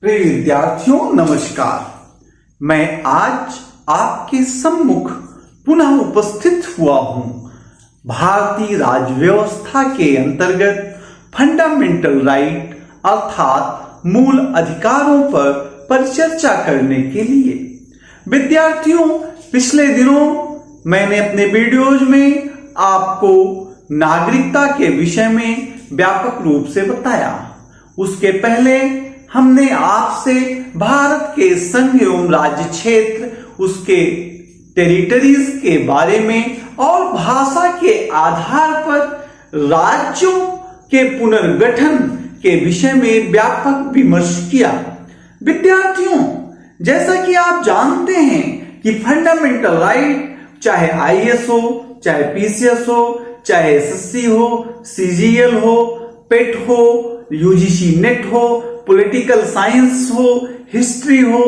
प्रिय विद्यार्थियों नमस्कार। मैं आज आपके सम्मुख पुनः उपस्थित हुआ हूं भारतीय राज्य व्यवस्था के अंतर्गत फंडामेंटल राइट अर्थात मूल अधिकारों पर परिचर्चा करने के लिए। विद्यार्थियों, पिछले दिनों मैंने अपने वीडियोज में आपको नागरिकता के विषय में व्यापक रूप से बताया। उसके पहले हमने आपसे भारत के संघ एवं राज्य क्षेत्र, उसके टेरिटरीज के बारे में और भाषा के आधार पर राज्यों के पुनर्गठन के विषय में व्यापक विमर्श किया। विद्यार्थियों, जैसा कि आप जानते हैं कि फंडामेंटल राइट चाहे आईएएस हो, चाहे पीसीएस हो, चाहे एसएससी हो, सीजीएल हो, पेट हो, यूजीसी नेट हो, पॉलिटिकल साइंस हो, हिस्ट्री हो,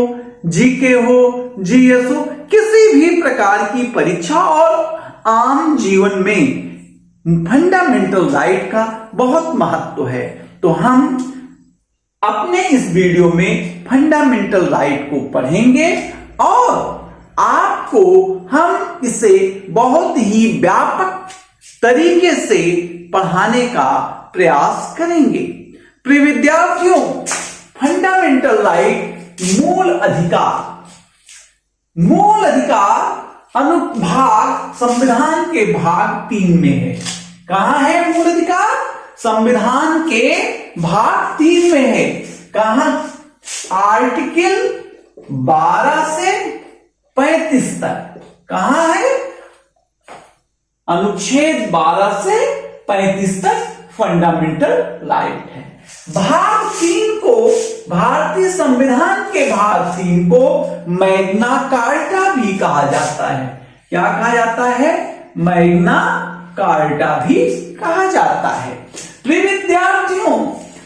जीके हो, जीएस हो, किसी भी प्रकार की परीक्षा और आम जीवन में फंडामेंटल राइट का बहुत महत्व है। तो हम अपने इस वीडियो में फंडामेंटल राइट को पढ़ेंगे और आपको हम इसे बहुत ही व्यापक तरीके से पढ़ाने का प्रयास करेंगे। प्रिय विद्यार्थियों, फंडामेंटल राइट मूल अधिकार अनुभाग संविधान के भाग 3 में है। कहां है मूल अधिकार? संविधान के भाग 3 में है। कहां? आर्टिकल 12 से 35 तक। कहां है? अनुच्छेद 12 से 35 तक फंडामेंटल राइट है। भाग 3 को, भारतीय संविधान के भाग 3 को मैग्ना कार्टा भी कहा जाता है। क्या कहा जाता है? मैग्ना कार्टा भी कहा जाता है। प्रिय विद्यार्थियों,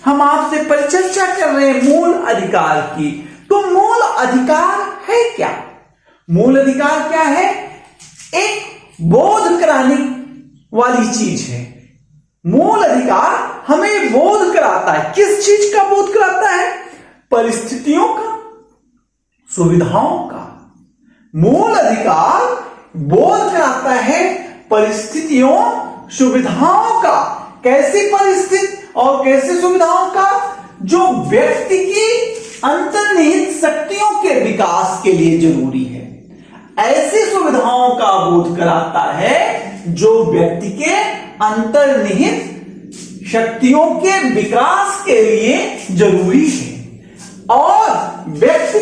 हम आपसे परिचर्चा कर रहे हैं मूल अधिकार की। तो मूल अधिकार है क्या? मूल अधिकार क्या है? एक बोध कराने वाली चीज है। मूल अधिकार हमें बोध कराता है। किस चीज का बोध कराता है? परिस्थितियों का, सुविधाओं का। मूल अधिकार बोध कराता है परिस्थितियों, सुविधाओं का। कैसी परिस्थिति और कैसी सुविधाओं का? जो व्यक्ति की अंतर्निहित शक्तियों के विकास के लिए जरूरी है। ऐसी सुविधाओं का बोध कराता है जो व्यक्ति के अंतर्निहित शक्तियों के विकास के लिए जरूरी है और व्यक्ति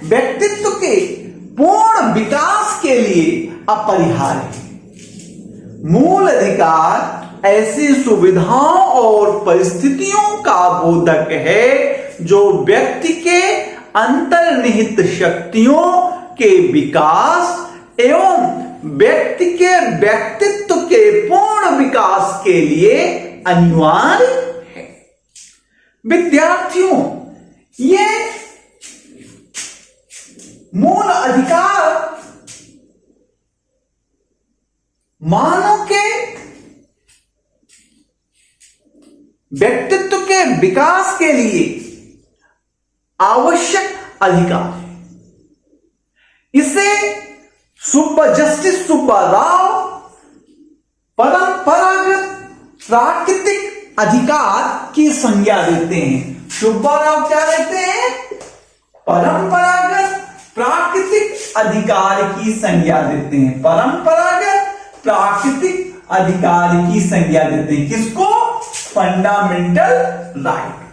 व्यक्तित्व के पूर्ण विकास के लिए अपरिहार्य है। मूल अधिकार ऐसी सुविधाओं और परिस्थितियों का बोधक है जो व्यक्ति के अंतर्निहित शक्तियों के विकास एवं व्यक्ति के व्यक्तित्व के पूर्ण विकास के लिए अनिवार्य है। विद्यार्थियों, ये मूल अधिकार मानव के व्यक्तित्व के विकास के लिए आवश्यक अधिकार है। इसे जस्टिस सुब्बाराव परंपरागत प्राकृतिक अधिकार की संज्ञा देते हैं। सुब्बाराव क्या देते हैं? परंपरागत प्राकृतिक अधिकार की संज्ञा देते हैं। परंपरागत प्राकृतिक अधिकार की संज्ञा देते हैं। किसको? Fundamental right.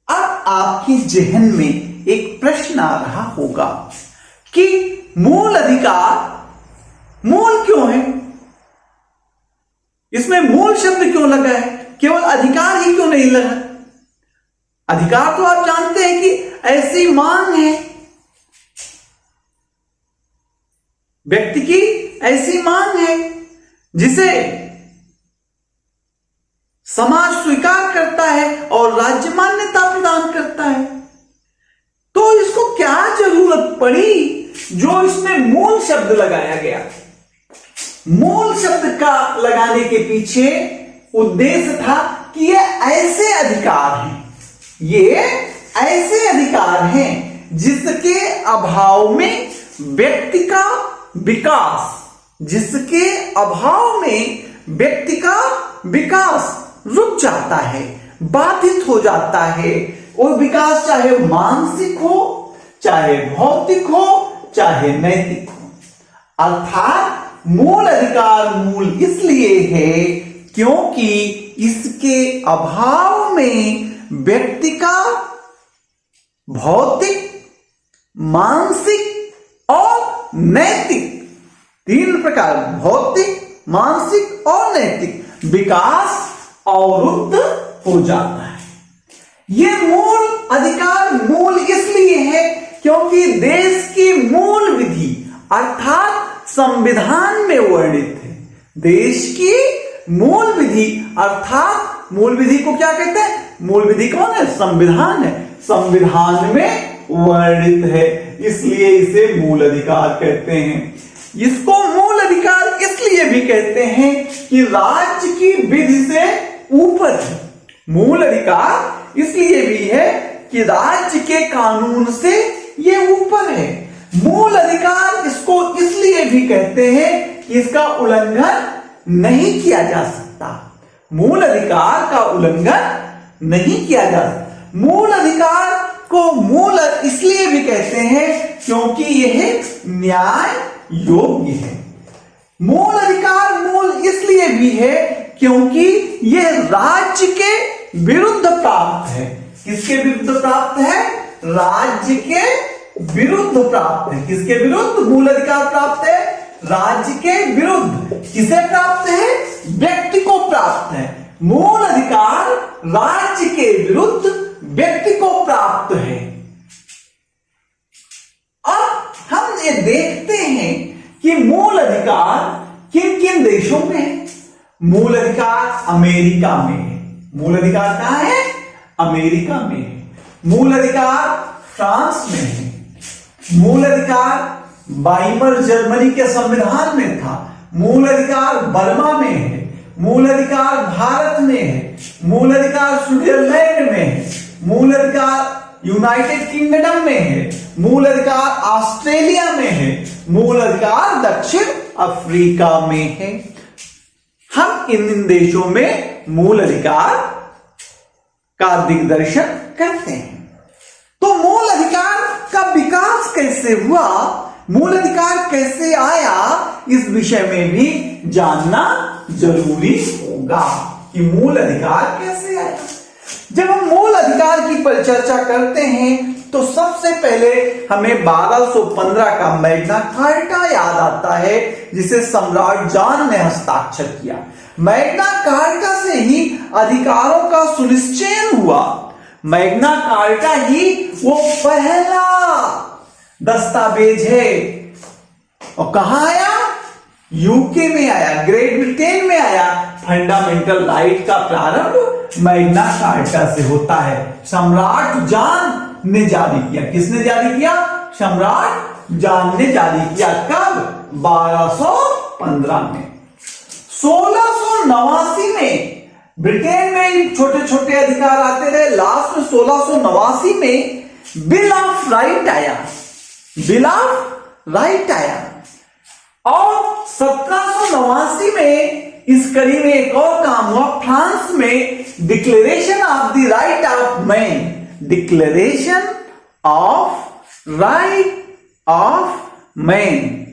अब आपके जहन में एक प्रश्न आ रहा होगा कि मूल अधिकार मूल क्यों है? इसमें मूल शब्द क्यों लगा है? केवल अधिकार ही क्यों नहीं लगा? अधिकार तो आप जानते हैं कि ऐसी मांग है, व्यक्ति की ऐसी मांग है जिसे समाज स्वीकार करता है और राज्य मान्यता प्रदान करता है। तो इसको क्या जरूरत पड़ी जो इसमें मूल शब्द लगाया गया? मूल शब्द का लगाने के पीछे उद्देश्य था कि ये ऐसे अधिकार हैं, ये ऐसे अधिकार हैं जिसके अभाव में व्यक्ति का विकास, जिसके अभाव में व्यक्ति का विकास रुक जाता है, बाधित हो जाता है। और विकास चाहे मानसिक हो, चाहे भौतिक हो, चाहे नैतिक हो। अर्थात मूल अधिकार मूल इसलिए है क्योंकि इसके अभाव में व्यक्ति का भौतिक, मानसिक और नैतिक, तीन प्रकार, भौतिक, मानसिक और नैतिक विकास अवरुद्ध हो जाता है। यह मूल अधिकार मूल इसलिए है क्योंकि देश की मूल विधि अर्थात संविधान में वर्णित है। देश की मूल विधि अर्थात, मूल विधि को क्या कहते हैं? मूल विधि कौन है? संविधान है। संविधान में वर्णित है, इसलिए इसे मूल अधिकार कहते हैं। इसको मूल अधिकार इसलिए भी कहते हैं कि राज्य की विधि से ऊपर है। मूल अधिकार इसलिए भी है कि राज्य के कानून से ये ऊपर है। मूल अधिकार इसको इसलिए भी कहते हैं कि इसका उल्लंघन नहीं किया जा सकता। मूल अधिकार का उल्लंघन नहीं किया जा सकता। मूल अधिकार को मूल इसलिए भी कहते हैं क्योंकि यह न्याय योग्य है। मूल अधिकार मूल इसलिए भी है क्योंकि यह राज्य के विरुद्ध प्राप्त है। किसके विरुद्ध प्राप्त है? राज्य के विरुद्ध प्राप्त है। किसके विरुद्ध मूल अधिकार प्राप्त है? राज्य के विरुद्ध। किसे प्राप्त है? व्यक्ति को प्राप्त है। मूल अधिकार राज्य के विरुद्ध व्यक्ति को प्राप्त है। अब हम ये देखते हैं कि मूल अधिकार किन किन देशों में है। मूल अधिकार अमेरिका में है। मूल अधिकार कहां है? अमेरिका में है। मूल अधिकार फ्रांस में है। मूल अधिकार वाइमर जर्मनी के संविधान में था। मूल अधिकार बर्मा में है। मूल अधिकार भारत में है। मूल अधिकार स्विट्जरलैंड में है। मूल अधिकार यूनाइटेड किंगडम में है। मूल अधिकार ऑस्ट्रेलिया में है। मूल अधिकार दक्षिण अफ्रीका में है। हम इन देशों में मूल अधिकार का दिग्दर्शन करते हैं। तो मूल अधिकार का विकास कैसे हुआ, मूल अधिकार कैसे आया, इस विषय में भी जानना जरूरी होगा कि मूल अधिकार कैसे आया। जब हम मूल अधिकार की परिचर्चा करते हैं तो सबसे पहले हमें 1215 का मैग्ना कार्टा याद आता है, जिसे सम्राट जॉन ने हस्ताक्षर किया। मैग्ना कार्टा से ही अधिकारों का सुनिश्चयन हुआ। मैग्ना कार्टा ही वो पहला दस्तावेज है। और कहां आया? यूके में आया, ग्रेट ब्रिटेन में आया। फंडामेंटल राइट का प्रारंभ मैग्ना कार्टा से होता है। सम्राट जॉन ने जारी किया। किसने जारी किया? सम्राट जॉन ने जारी किया। कब? 1215 में। 1689 में ब्रिटेन में छोटे छोटे अधिकार आते रहे। लास्ट में 1689 में बिल ऑफ राइट आया। बिल ऑफ राइट आया। और 1789 में इस कड़ी में एक और काम हुआ। फ्रांस में declaration of the right of man, declaration of right of man,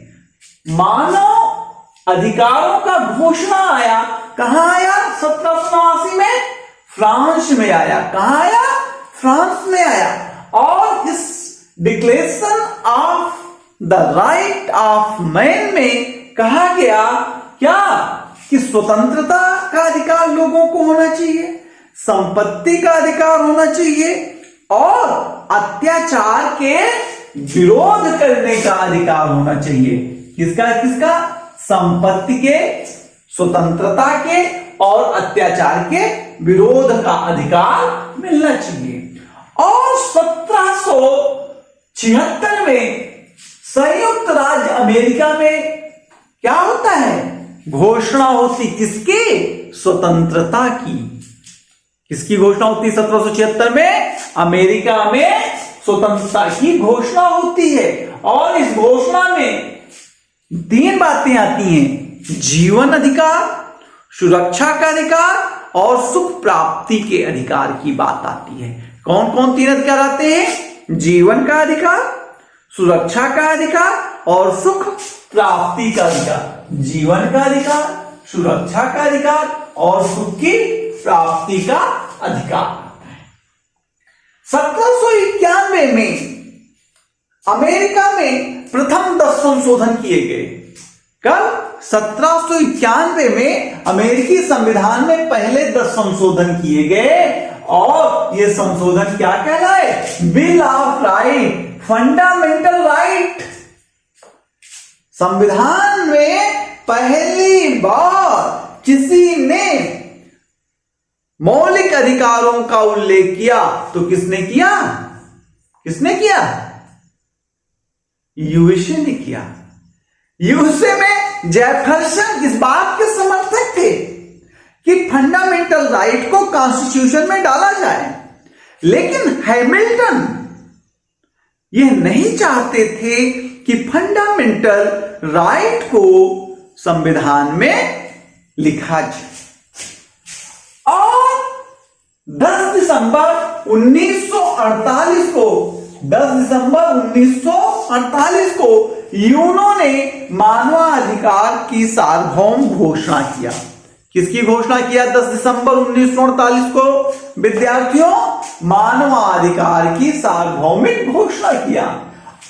मानव अधिकारों का घोषणा आया। कहां आया? 1789 में फ्रांस में आया। कहां आया? फ्रांस में आया। और इस declaration of the right of man में कहा गया क्या? कि स्वतंत्रता का अधिकार लोगों को होना चाहिए, संपत्ति का अधिकार होना चाहिए और अत्याचार के विरोध करने का अधिकार होना चाहिए। किसका किसका? संपत्ति के, स्वतंत्रता के और अत्याचार के विरोध का अधिकार मिलना चाहिए। और 1776 में संयुक्त राज्य अमेरिका में क्या होता है? घोषणा होती किसकी? स्वतंत्रता की। किसकी घोषणा होती है 1776 में? अमेरिका में स्वतंत्रता की घोषणा होती है। और इस घोषणा में 3 बातें आती हैं, जीवन अधिकार, सुरक्षा का अधिकार और सुख प्राप्ति के अधिकार की बात आती है। कौन कौन 3 अधिकार आते हैं? जीवन का अधिकार, सुरक्षा का अधिकार और सुख प्राप्ति का अधिकार। जीवन का अधिकार, सुरक्षा का अधिकार और सुख की प्राप्ति का अधिकार। 1791 में अमेरिका में प्रथम 10 संशोधन किए गए। कब? 1791 में अमेरिकी संविधान में पहले 10 संशोधन किए गए और ये संशोधन क्या कहलाए? Bill of right, fundamental right. संविधान में पहली बार किसी ने मौलिक अधिकारों का उल्लेख किया तो किसने किया? किसने किया? यूएसए ने किया। यूएसए में जेफरसन इस बात के समर्थक थे कि फंडामेंटल राइट को कॉन्स्टिट्यूशन में डाला जाए, लेकिन हैमिल्टन यह नहीं चाहते थे कि फंडामेंटल राइट को संविधान में लिखा जाए। और 10 दिसंबर 1948 को 10 दिसंबर 1948 को यूनो ने मानवाधिकार की सार्वभौम घोषणा किया। किसकी घोषणा किया 10 दिसंबर 1948 को? विद्यार्थियों, मानवाधिकार की सार्वभौमिक घोषणा किया।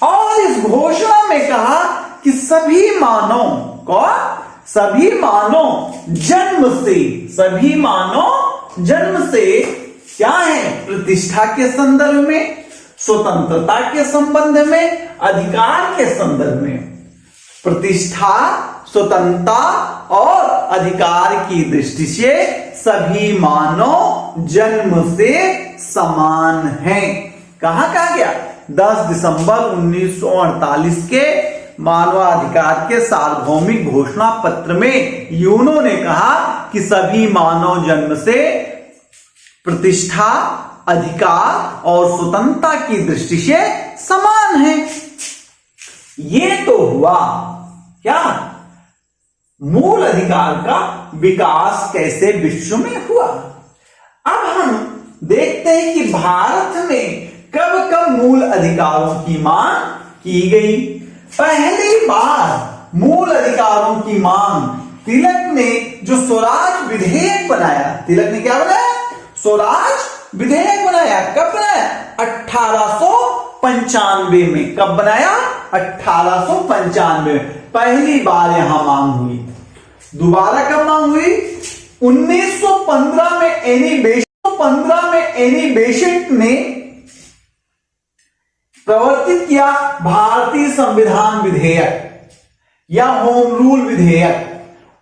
और इस घोषणा में कहा कि सभी मानव जन्म से क्या है? प्रतिष्ठा के संदर्भ में, स्वतंत्रता के संबंध में, अधिकार के संदर्भ में। प्रतिष्ठा, स्वतंत्रता और अधिकार की दृष्टि से सभी मानव जन्म से समान हैं। कहां कहा गया? 10 दिसंबर 1948 के मानवाधिकार के सार्वभौमिक घोषणा पत्र में यूनो ने कहा कि सभी मानव जन्म से प्रतिष्ठा, अधिकार और स्वतंत्रता की दृष्टि से समान है। ये तो हुआ क्या? मूल अधिकार का विकास कैसे विश्व में हुआ। अब हम देखते हैं कि भारत में कब कब मूल अधिकारों की मांग की गई। पहली बार मूल अधिकारों की मांग तिलक ने जो स्वराज विधेयक बनाया। तिलक ने क्या बनाया? स्वराज विधेयक बनाया। कब बनाया? 1895 में। कब बनाया? 1895 में पहली बार यहां मांग हुई। दोबारा कब मांग हुई? 1915 में एनी बेसेंट ने प्रवर्तित किया भारतीय संविधान विधेयक या होम रूल विधेयक।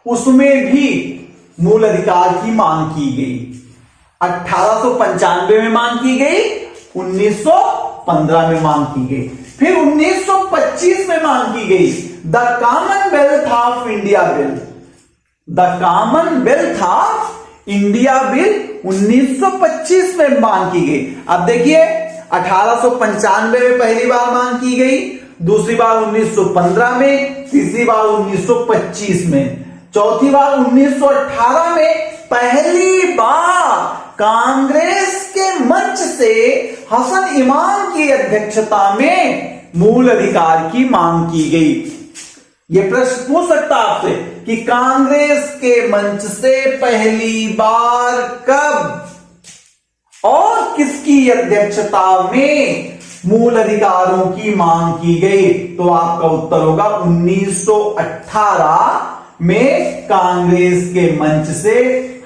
उसमें भी मूल अधिकार की मांग की गई। 1895 में मांग की गई, 1915 में मांग की गई, फिर 1925 में मांग की गई the Commonwealth of India bill. The Commonwealth of India bill 1925 में मांग की गई। अब देखिए 1895 में पहली बार मांग की गई, दूसरी बार 1915 में, तीसरी बार 1925 में, चौथी बार 1918 में पहली बार कांग्रेस के मंच से हसन इमाम की अध्यक्षता में मूल अधिकार की मांग की गई। यह प्रश्न पूछ सकता आपसे कि कांग्रेस के मंच से पहली बार कब और किसकी अध्यक्षता में मूल अधिकारों की मांग की गई? तो आपका उत्तर होगा 1918 में कांग्रेस के मंच से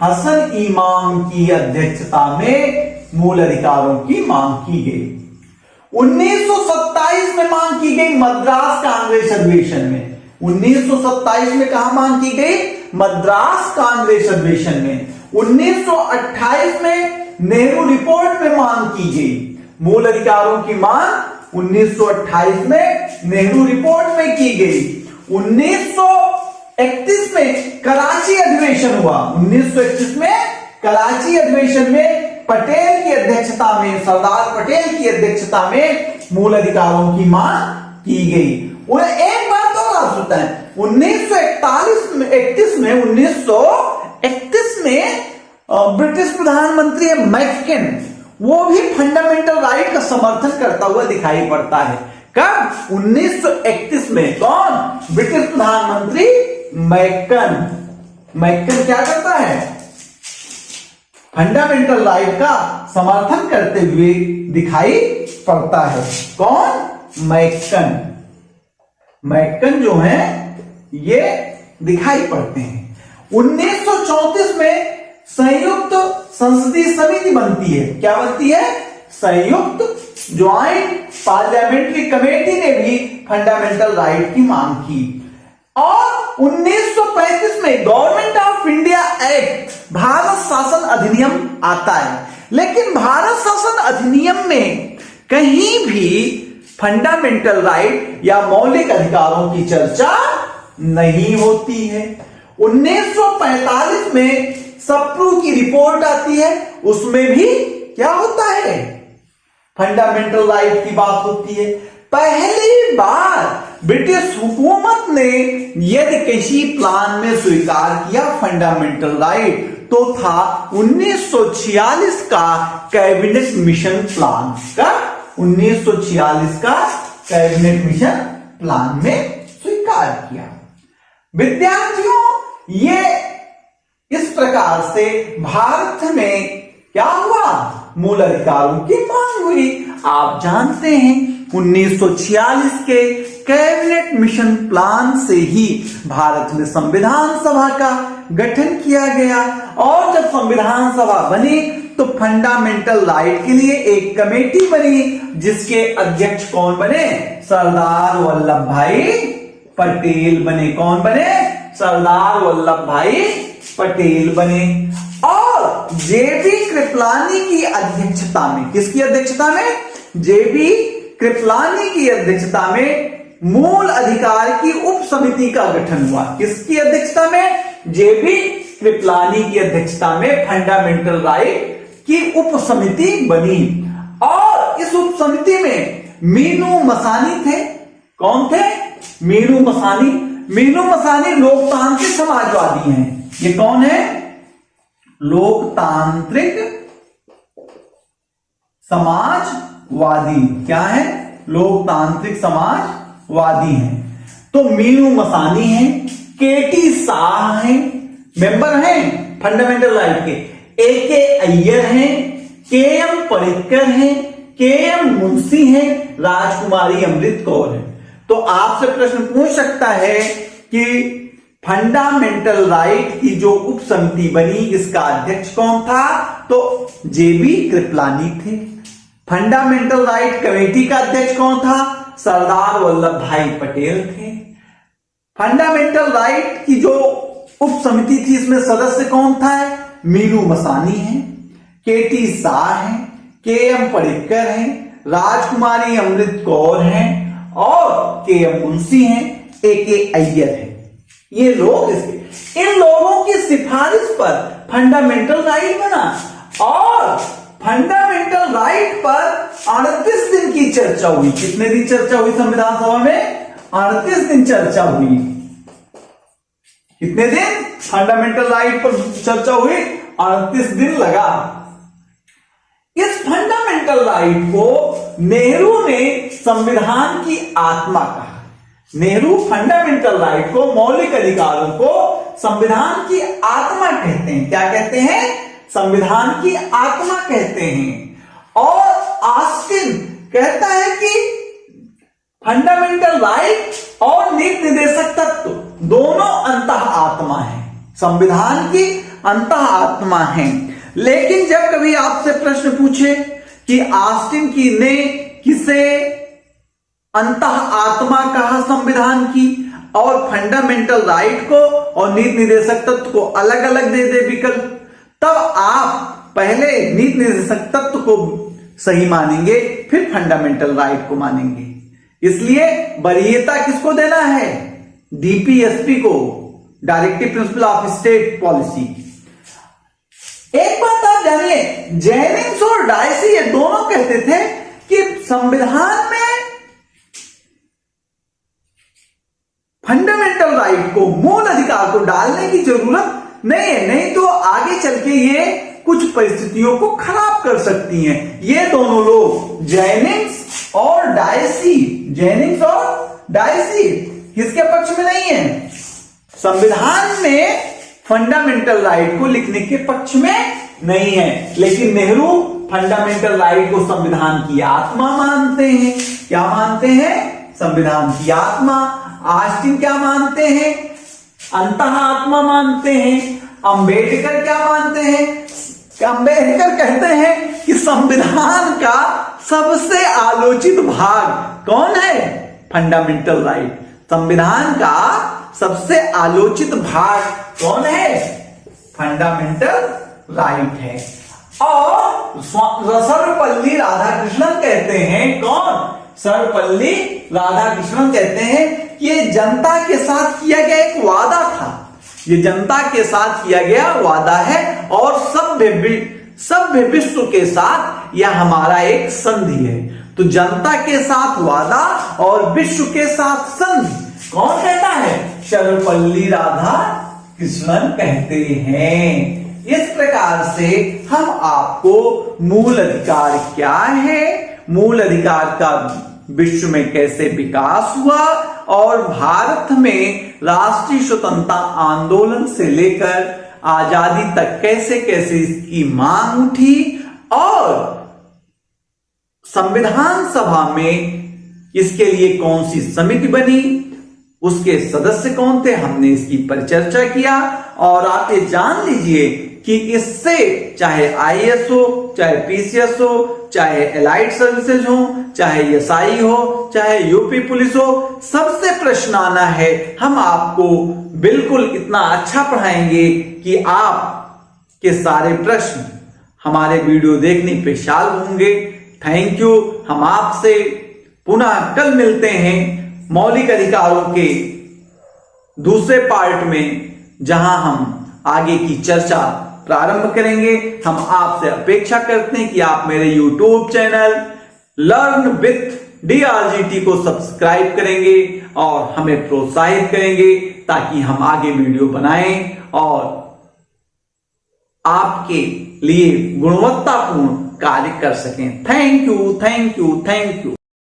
हसन इमाम की अध्यक्षता में मूल अधिकारों की मांग की गई। 1927 में मांग की गई मद्रास कांग्रेस अधिवेशन में। 1927 में कहा मांग की गई? मद्रास कांग्रेस अधिवेशन में। 1928 में नेहरू रिपोर्ट में मांग की गई। मूल अधिकारों की मांग 1928 में नेहरू रिपोर्ट में की गई। 1931 में कराची अधिवेशन हुआ। 1931 में कराची अधिवेशन में पटेल की अध्यक्षता में, सरदार पटेल की अध्यक्षता में मूल अधिकारों की मांग की गई। उन्हें एक बात और याद होता है, 1931 में ब्रिटिश प्रधानमंत्री मैककेन, वो भी फंडामेंटल राइट का समर्थन करता हुआ दिखाई पड़ता है। कब? 1931 में। कौन? ब्रिटिश प्रधानमंत्री मैककेन क्या करता है? फंडामेंटल राइट का समर्थन करते हुए दिखाई पड़ता है। कौन? मैककेन जो है ये दिखाई पड़ते हैं। 1934 में संयुक्त संसदीय समिति बनती है। क्या बनती है? संयुक्त ज्वाइंट पार्लियामेंट्री कमेटी ने भी फंडामेंटल राइट की मांग की। और 1935 में government of India act, Bharat शासन अधिनियम आता है। लेकिन भारत शासन अधिनियम में कहीं भी फंडामेंटल राइट या मौलिक अधिकारों की चर्चा नहीं होती है। 1945 में सप्रू की रिपोर्ट आती है, उसमें भी क्या होता है? फंडामेंटल राइट की बात होती है। पहली बार ब्रिटिश हुकूमत ने यदि किसी प्लान में स्वीकार किया फंडामेंटल राइट, तो था 1946 का कैबिनेट मिशन प्लान। का 1946 का कैबिनेट मिशन प्लान में स्वीकार किया। विद्यार्थियों, ये इस प्रकार से भारत में क्या हुआ? मूल अधिकारों की मांग हुई। आप जानते हैं 1946 के कैबिनेट मिशन प्लान से ही भारत में संविधान सभा का गठन किया गया। और जब संविधान सभा बनी तो फंडामेंटल राइट के लिए एक कमेटी बनी, जिसके अध्यक्ष कौन बने? सरदार वल्लभ भाई पटेल बने। कौन बने? सरदार वल्लभ भाई पटेल बने। और जेबी कृपलानी की अध्यक्षता में, किसकी अध्यक्षता में? जेबी कृपलानी की अध्यक्षता में मूल अधिकार की उप समिति का गठन हुआ। किसकी अध्यक्षता में? जेबी कृपलानी की अध्यक्षता में फंडामेंटल राइट की उप समिति बनी। और इस उप समिति में मीनू मसानी थे। कौन थे? मीनू मसानी। मीनू मसानी लोकतांत्रिक समाजवादी हैं। ये कौन है? लोकतांत्रिक समाजवादी। क्या है? लोकतांत्रिक समाजवादी हैं। तो मीनू मसानी हैं, केटी शाह हैं, मेंबर हैं फंडामेंटल राइट के, ए.के. अय्यर हैं, के.एम. पर्रिकर हैं, के.एम. मुंशी हैं, राजकुमारी अमृत कौर हैं। तो आपसे प्रश्न पूछ सकता है कि फंडामेंटल राइट की जो उप समिति बनी, इसका अध्यक्ष कौन था? तो जेबी कृपलानी थे। फंडामेंटल राइट कमेटी का अध्यक्ष कौन था? सरदार वल्लभ भाई पटेल थे। फंडामेंटल राइट की जो उप समिति थी, इसमें सदस्य कौन था? मीनू मसानी हैं, केटी शाह हैं, के.एम. पर्रिकर हैं, राजकुमारी अमृत कौर हैं और के.एम. मुंशी हैं, ए.के. अय्यर हैं। ये लोग, इन लोगों की सिफारिश पर फंडामेंटल राइट बना। और फंडामेंटल राइट पर 38 दिन की चर्चा हुई। कितने दिन चर्चा हुई संविधान सभा में? 38 दिन चर्चा हुई। कितने दिन फंडामेंटल राइट पर चर्चा हुई? 38 दिन लगा। इस फंडामेंटल राइट को नेहरू ने संविधान की आत्मा कहा। नेहरू फंडामेंटल राइट को, मौलिक अधिकारों को संविधान की आत्मा कहते हैं। क्या कहते हैं? संविधान की आत्मा कहते हैं। और ऑस्टिन कहता है कि फंडामेंटल राइट और नीति निर्देशक तत्व दोनों अंतः आत्मा है, संविधान की अंतः आत्मा है। लेकिन जब कभी आपसे प्रश्न पूछे कि ऑस्टिन की ने किसे अंतः आत्मा कहा संविधान की, और फंडामेंटल राइट को और नीति निर्देशक तत्व को अलग अलग दे दे विकल्प, तब आप पहले नीति निर्देशक तत्व को सही मानेंगे, फिर फंडामेंटल राइट को मानेंगे। इसलिए वरीयता किसको देना है? डीपीएसपी को, directive principle of state policy. एक बात और जानिए, जेनिंग्स और डायसी ये दोनों कहते थे कि संविधान में फंडामेंटल राइट को, मूल अधिकार को डालने की जरूरत नहीं है, नहीं तो आगे चल के ये कुछ परिस्थितियों को खराब कर सकती हैं। ये दोनों लोग जेनिंग्स और डायसी, जेनिंग्स और डायसी किसके पक्ष में नहीं है? संविधान में फंडामेंटल राइट को लिखने के पक्ष में नहीं है। लेकिन नेहरू फंडामेंटल राइट को संविधान की आत्मा मानते हैं। क्या मानते हैं? संविधान की आत्मा। ऑस्टिन क्या मानते हैं? अंतः आत्मा मानते हैं। अंबेडकर क्या मानते हैं? अंबेडकर कहते हैं कि संविधान का सबसे आलोचित भाग कौन है? Fundamental right. संविधान का सबसे आलोचित भाग कौन है? फंडामेंटल राइट है। और सर्वपल्ली राधाकृष्णन कहते हैं, कौन? सर्वपल्ली राधाकृष्णन कहते हैं कि ये जनता के साथ किया गया एक वादा था, ये जनता के साथ किया गया वादा है और सभ्य विश्व के साथ यह हमारा एक संधि है। तो जनता के साथ वादा और विश्व के साथ संधि कौन कहता है? सर्वपल्ली राधाकृष्णन कहते हैं। इस प्रकार से हम आपको मूल अधिकार क्या है, मूल अधिकार का विश्व में कैसे विकास हुआ और भारत में राष्ट्रीय स्वतंत्रता आंदोलन से लेकर आजादी तक कैसे कैसे इसकी मांग उठी और संविधान सभा में इसके लिए कौन सी समिति बनी, उसके सदस्य कौन थे, हमने इसकी परिचर्चा किया। और आप ये जान लीजिए कि इससे चाहे आईएएस हो, चाहे पीसीएस हो, चाहे एलाइड सर्विसेज हो, चाहे एसआई हो, चाहे यूपी पुलिस हो, सबसे प्रश्न आना है। हम आपको बिल्कुल इतना अच्छा पढ़ाएंगे कि आप के सारे प्रश्न हमारे वीडियो देखने पे सॉल्व होंगे। Thank you. हम आपसे पुनः कल मिलते हैं मौलिक अधिकारों के दूसरे पार्ट में, जहां हम आगे की चर्चा प्रारंभ करेंगे। हम आपसे अपेक्षा करते हैं कि आप मेरे YouTube channel learn with DRGT को सब्सक्राइब करेंगे और हमें प्रोत्साहित करेंगे ताकि हम आगे वीडियो बनाएं और आपके लिए गुणवत्तापूर्ण कार्य कर सकें। Thank you, thank you, thank you.